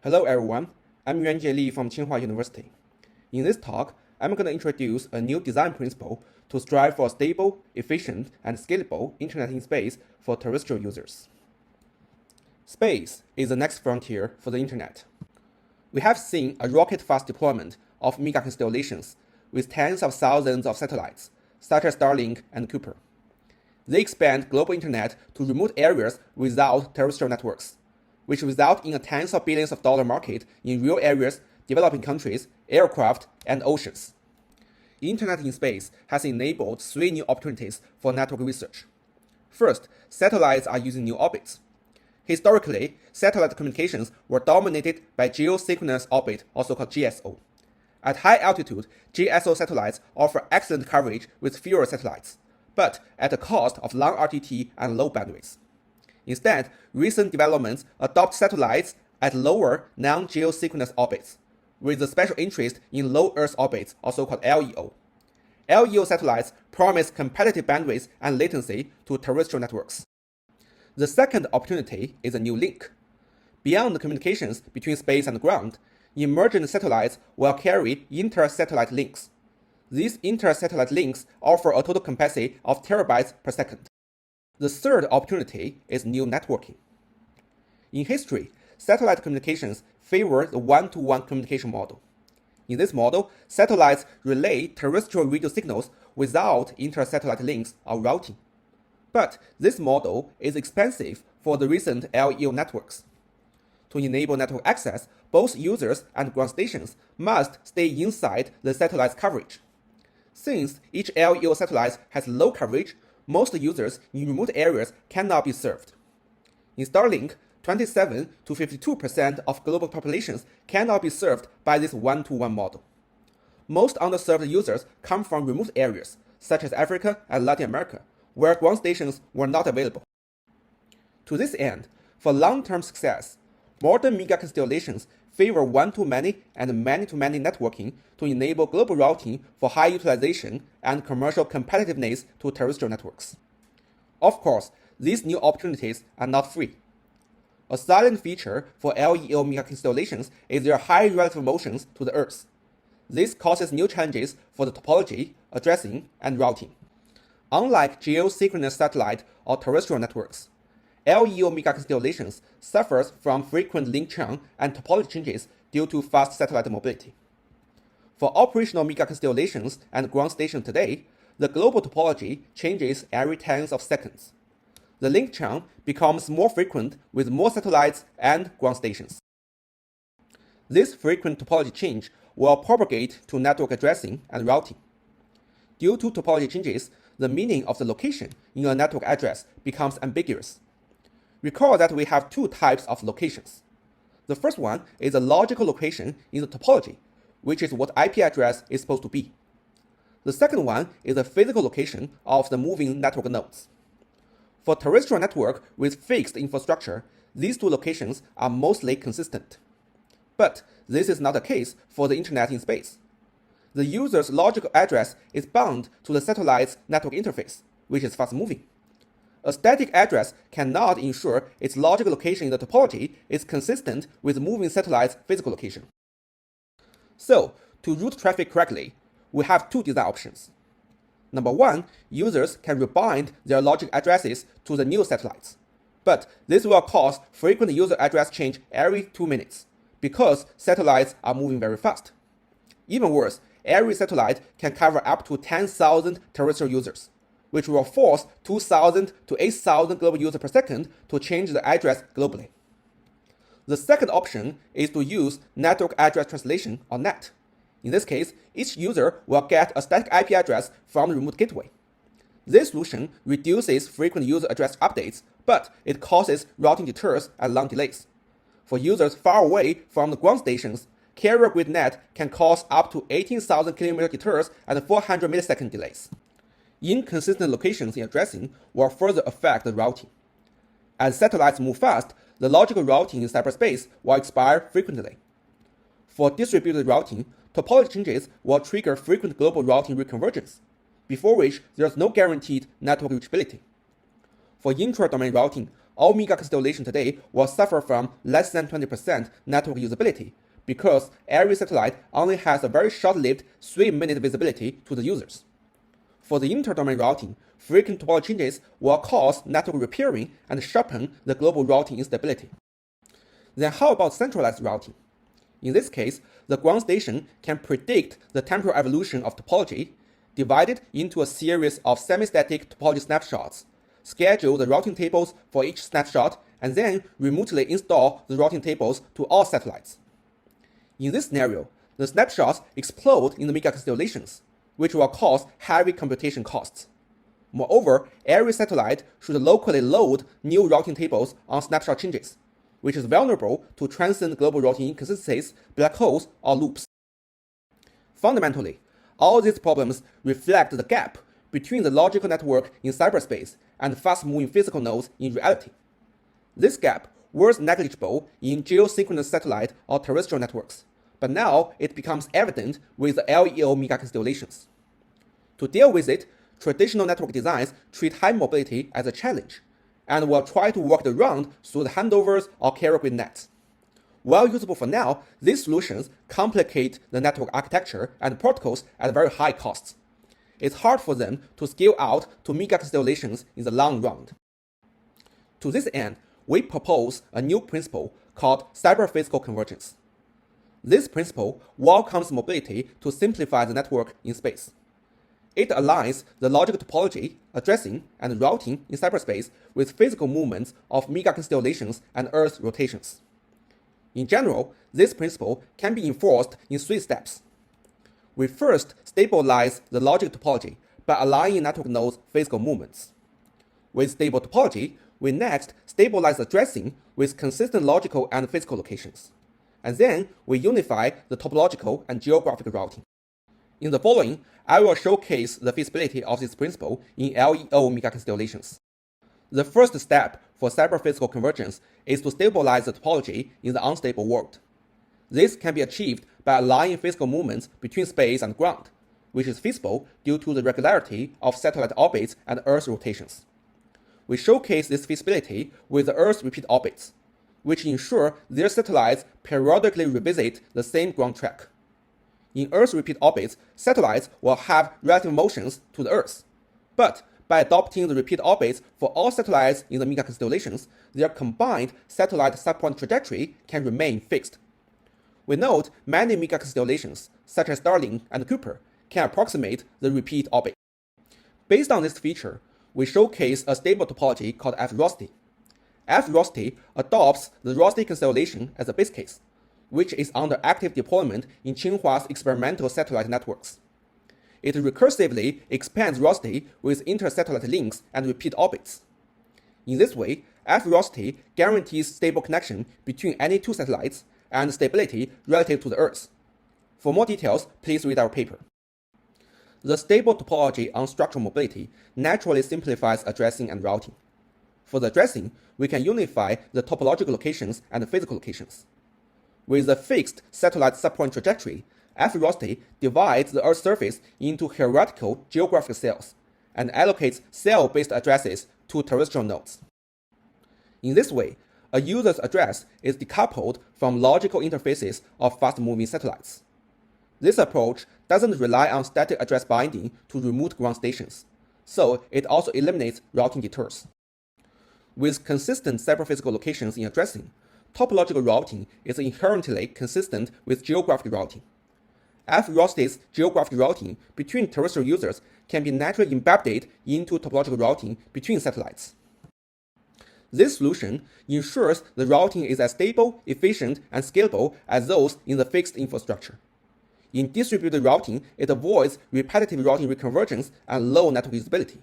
Hello everyone, I'm Yuanjie Li from Tsinghua University. In this talk, I'm going to introduce a new design principle to strive for a stable, efficient, and scalable Internet in space for terrestrial users. Space is the next frontier for the Internet. We have seen a rocket-fast deployment of mega constellations with tens of thousands of satellites, such as Starlink and Kuiper. They expand global Internet to remote areas without terrestrial networks, which result in a tens of billions of dollar market in rural areas, developing countries, aircraft, and oceans. Internet in space has enabled three new opportunities for network research. First, satellites are using new orbits. Historically, satellite communications were dominated by geosynchronous orbit, also called GSO. At high altitude, GSO satellites offer excellent coverage with fewer satellites, but at the cost of long RTT and low bandwidth. Instead, recent developments adopt satellites at lower non-geosynchronous orbits, with a special interest in low Earth orbits, also called LEO. LEO satellites promise competitive bandwidth and latency to terrestrial networks. The second opportunity is a new link. Beyond the communications between space and ground, emergent satellites will carry inter-satellite links. These inter-satellite links offer a total capacity of terabytes per second. The third opportunity is new networking. In history, satellite communications favor the one-to-one communication model. In this model, satellites relay terrestrial radio signals without inter-satellite links or routing. But this model is expensive for the recent LEO networks. To enable network access, both users and ground stations must stay inside the satellite's coverage. Since each LEO satellite has low coverage, most users in remote areas cannot be served. In Starlink, 27 to 52% of global populations cannot be served by this one-to-one model. Most underserved users come from remote areas, such as Africa and Latin America, where ground stations were not available. To this end, for long-term success, modern mega constellations favor one-to-many and many-to-many networking to enable global routing for high utilization and commercial competitiveness to terrestrial networks. Of course, these new opportunities are not free. A silent feature for LEO mega constellations is their high relative motions to the Earth. This causes new challenges for the topology, addressing, and routing. Unlike geosynchronous satellite or terrestrial networks, LEO mega constellations suffers from frequent link churn and topology changes due to fast satellite mobility. For operational mega constellations and ground stations today, the global topology changes every tens of seconds. The link churn becomes more frequent with more satellites and ground stations. This frequent topology change will propagate to network addressing and routing. Due to topology changes, the meaning of the location in a network address becomes ambiguous. Recall that we have two types of locations. The first one is a logical location in the topology, which is what IP address is supposed to be. The second one is a physical location of the moving network nodes. For terrestrial network with fixed infrastructure, these two locations are mostly consistent. But this is not the case for the Internet in space. The user's logical address is bound to the satellite's network interface, which is fast-moving. A static address cannot ensure its logical location in the topology is consistent with the moving satellite's physical location. So, to route traffic correctly, we have two design options. Number one, users can rebind their logic addresses to the new satellites. But this will cause frequent user address change every 2 minutes, because satellites are moving very fast. Even worse, every satellite can cover up to 10,000 terrestrial users, which will force 2,000 to 8,000 global users per second to change the address globally. The second option is to use network address translation, or NAT. In this case, each user will get a static IP address from the remote gateway. This solution reduces frequent user address updates, but it causes routing detours and long delays. For users far away from the ground stations, carrier grade NAT can cause up to 18,000 km detours and 400 millisecond delays. Inconsistent locations in addressing will further affect the routing. As satellites move fast, the logical routing in cyberspace will expire frequently. For distributed routing, topology changes will trigger frequent global routing reconvergence, before which there is no guaranteed network reachability. For intra-domain routing, all MIGA constellations today will suffer from less than 20% network usability because every satellite only has a very short-lived 3-minute visibility to the users. For the inter-domain routing, frequent topology changes will cause network repairing and sharpen the global routing instability. Then how about centralized routing? In this case, the ground station can predict the temporal evolution of topology, divide it into a series of semi-static topology snapshots, schedule the routing tables for each snapshot, and then remotely install the routing tables to all satellites. In this scenario, the snapshots explode in the MIGA constellations, which will cause heavy computation costs. Moreover, every satellite should locally load new routing tables on snapshot changes, which is vulnerable to transient global routing inconsistencies, black holes, or loops. Fundamentally, all these problems reflect the gap between the logical network in cyberspace and fast-moving physical nodes in reality. This gap was negligible in geosynchronous satellite or terrestrial networks, but now it becomes evident with the LEO MIGA constellations. To deal with it, traditional network designs treat high mobility as a challenge, and will try to work it around through the handovers or carrier grade nets. While usable for now, these solutions complicate the network architecture and protocols at very high costs. It's hard for them to scale out to MIGA constellations in the long run. To this end, we propose a new principle called cyber-physical convergence. This principle welcomes mobility to simplify the network in space. It aligns the logical topology, addressing, and routing in cyberspace with physical movements of MIGA constellations and Earth rotations. In general, this principle can be enforced in 3 steps. We first stabilize the logic topology by aligning network nodes' physical movements. With stable topology, we next stabilize addressing with consistent logical and physical locations. And then we unify the topological and geographic routing. In the following, I will showcase the feasibility of this principle in LEO MIGA constellations. The first step for cyber-physical convergence is to stabilize the topology in the unstable world. This can be achieved by aligning physical movements between space and ground, which is feasible due to the regularity of satellite orbits and Earth rotations. We showcase this feasibility with the Earth repeat orbits, which ensure their satellites periodically revisit the same ground track. In Earth repeat orbits, satellites will have relative motions to the Earth, but by adopting the repeat orbits for all satellites in the MIGA constellations, their combined satellite subpoint trajectory can remain fixed. We note many MIGA constellations, such as Starlink and Kuiper, can approximate the repeat orbit. Based on this feature, we showcase a stable topology called F-Rosti. F-Rosti adopts the Rosti constellation as a base case, which is under active deployment in Tsinhua's experimental satellite networks. It recursively expands Rosti with inter-satellite links and repeat orbits. In this way, F-Rosti guarantees stable connection between any 2 satellites and stability relative to the Earth. For more details, please read our paper. The stable topology on structural mobility naturally simplifies addressing and routing. For the addressing, we can unify the topological locations and physical locations. With a fixed satellite subpoint trajectory, F-Rosti divides the Earth's surface into hierarchical geographic cells and allocates cell-based addresses to terrestrial nodes. In this way, a user's address is decoupled from logical interfaces of fast-moving satellites. This approach doesn't rely on static address binding to remote ground stations, so it also eliminates routing detours. With consistent cyber-physical locations in addressing, topological routing is inherently consistent with geographic routing. F-Rosti's geographic routing between terrestrial users can be naturally embedded into topological routing between satellites. This solution ensures the routing is as stable, efficient, and scalable as those in the fixed infrastructure. In distributed routing, it avoids repetitive routing reconvergence and low network usability.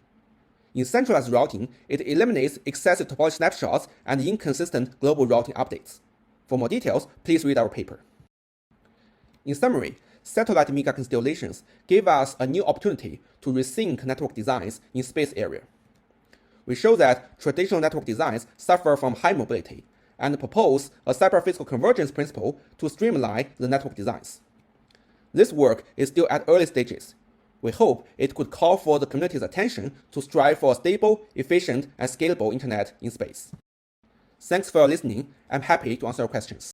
In centralized routing, it eliminates excessive topology snapshots and inconsistent global routing updates. For more details, please read our paper. In summary, satellite MIGA constellations give us a new opportunity to rethink network designs in space area. We show that traditional network designs suffer from high mobility and propose a cyber-physical convergence principle to streamline the network designs. This work is still at early stages. We hope it could call for the community's attention to strive for a stable, efficient, and scalable internet in space. Thanks for listening. I'm happy to answer your questions.